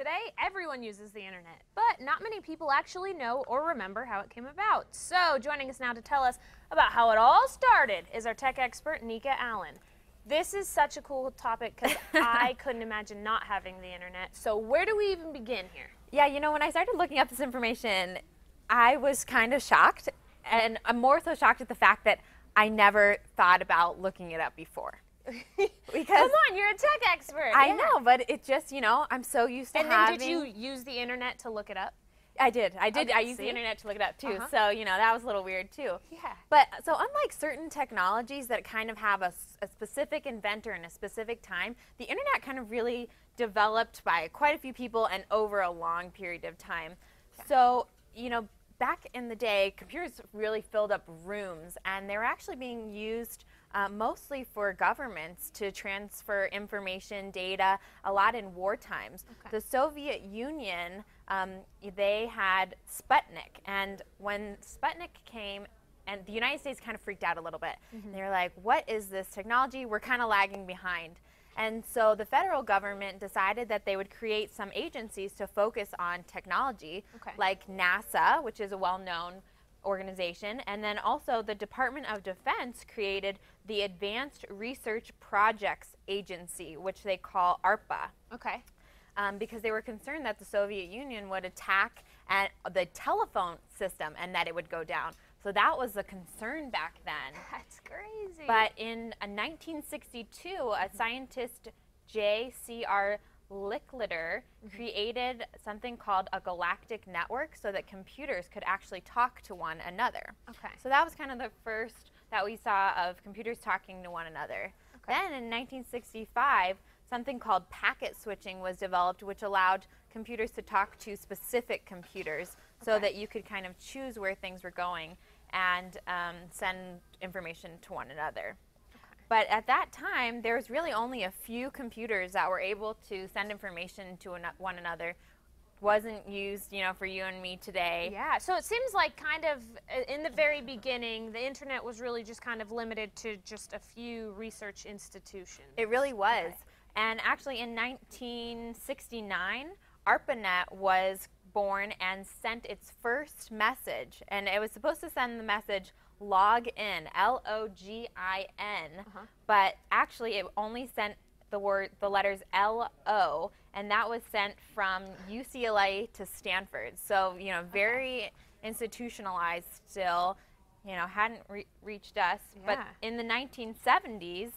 Today, everyone uses the internet, but not many people actually know or remember how it came about. So, joining us now to tell us about how it all started is our tech expert, Nika Allen. This is such a cool topic because I couldn't imagine not having the internet. So, where do we even begin here? Yeah, you know, when I started looking up this information, I was kind of shocked, and I'm more so shocked at the fact that I never thought about looking it up before. Because come on, you're a tech expert. I know, but it just, you know, I'm so used to having... And then did you use the internet to look it up? I did. Okay, I used the internet to look it up too. So, you know, that was a little weird too. Yeah. But so unlike certain technologies that kind of have a specific inventor in a specific time, the internet kind of really developed by quite a few people and over a long period of time. Okay. So, you know, back in the day, computers really filled up rooms, and they were actually being used mostly for governments to transfer information, data, a lot in war times. Okay. The Soviet Union, they had Sputnik, and when Sputnik came, and the United States kind of freaked out a little bit. They were like, what is this technology? We're kind of lagging behind. And so the federal government decided that they would create some agencies to focus on technology, like NASA, which is a well-known organization, and then also the Department of Defense created the Advanced Research Projects Agency, which they call ARPA. Okay. Because they were concerned that the Soviet Union would attack the telephone system and that it would go down. So that was a concern back then. That's crazy. But in 1962, a scientist, J.C.R. Licklider, created something called a galactic network so that computers could actually talk to one another. Okay. So that was kind of the first that we saw of computers talking to one another. Okay. Then in 1965, something called packet switching was developed, which allowed computers to talk to specific computers so that you could kind of choose where things were going and send information to one another. But at that time, there was really only a few computers that were able to send information to one another. Wasn't used, you know, for you and me today. Yeah, so it seems like kind of in the very beginning, the internet was really just kind of limited to just a few research institutions. It really was. Okay. And actually in 1969, ARPANET was born and sent its first message. And it was supposed to send the message log in, L-O-G-I-N, but actually it only sent the letters L-O, and that was sent from UCLA to Stanford. So, you know, very institutionalized still, you know, hadn't reached us. Yeah. But in the 1970s,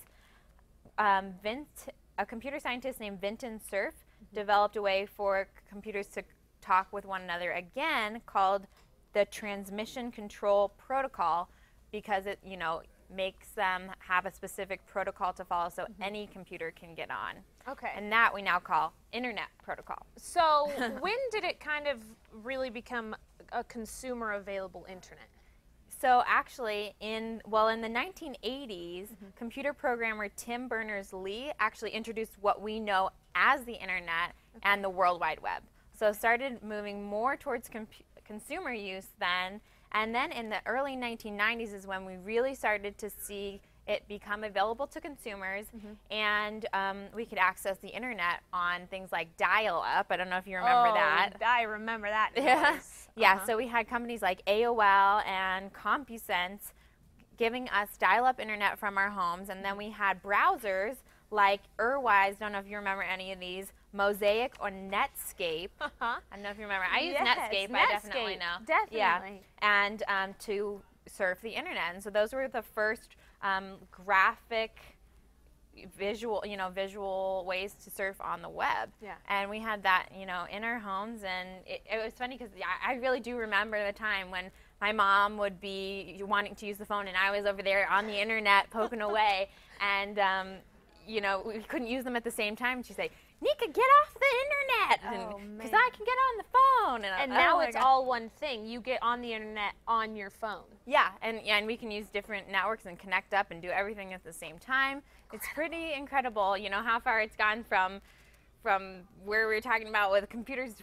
a computer scientist named Vinton Cerf developed a way for computers to talk with one another again called the Transmission Control Protocol, because it, you know, makes them have a specific protocol to follow so any computer can get on. Okay. And that we now call Internet Protocol. So when did it kind of really become a consumer available internet? So actually in the 1980s, computer programmer Tim Berners-Lee actually introduced what we know as the internet and the World Wide Web. So started moving more towards consumer use then, and then in the early 1990s is when we really started to see it become available to consumers, and we could access the internet on things like dial-up. I don't know if you remember that. I remember that. Yeah, so we had companies like AOL and CompuSense giving us dial-up internet from our homes, and then we had browsers like Urwise, don't know if you remember any of these, Mosaic or Netscape. I don't know if you remember. I use Netscape, I definitely know. Definitely. Yeah, and to surf the internet. And so those were the first graphic, visual ways to surf on the web. Yeah. And we had that, you know, in our homes, and it was funny because I really do remember the time when my mom would be wanting to use the phone and I was over there on the internet poking away, and you know, we couldn't use them at the same time. She'd say, Nika, get off the internet, because I can get on the phone. And now it's all one thing. You get on the internet on your phone. Yeah, and we can use different networks and connect up and do everything at the same time. It's pretty incredible, you know, how far it's gone from where we were talking about with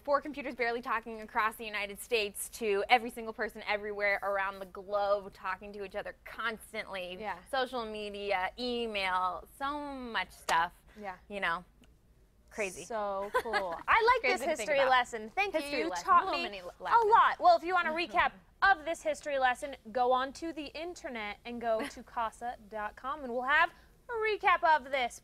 four computers barely talking across the United States to every single person everywhere around the globe talking to each other constantly. Yeah. Social media, email, so much stuff. Yeah. You know. Crazy. So cool. I like this Crazy to think history about. lesson. Thank you. History You lesson. taught Little me mini a lesson. lot. Well, if you want a recap of this history lesson, go on to the internet and go to casa.com and we'll have a recap of this.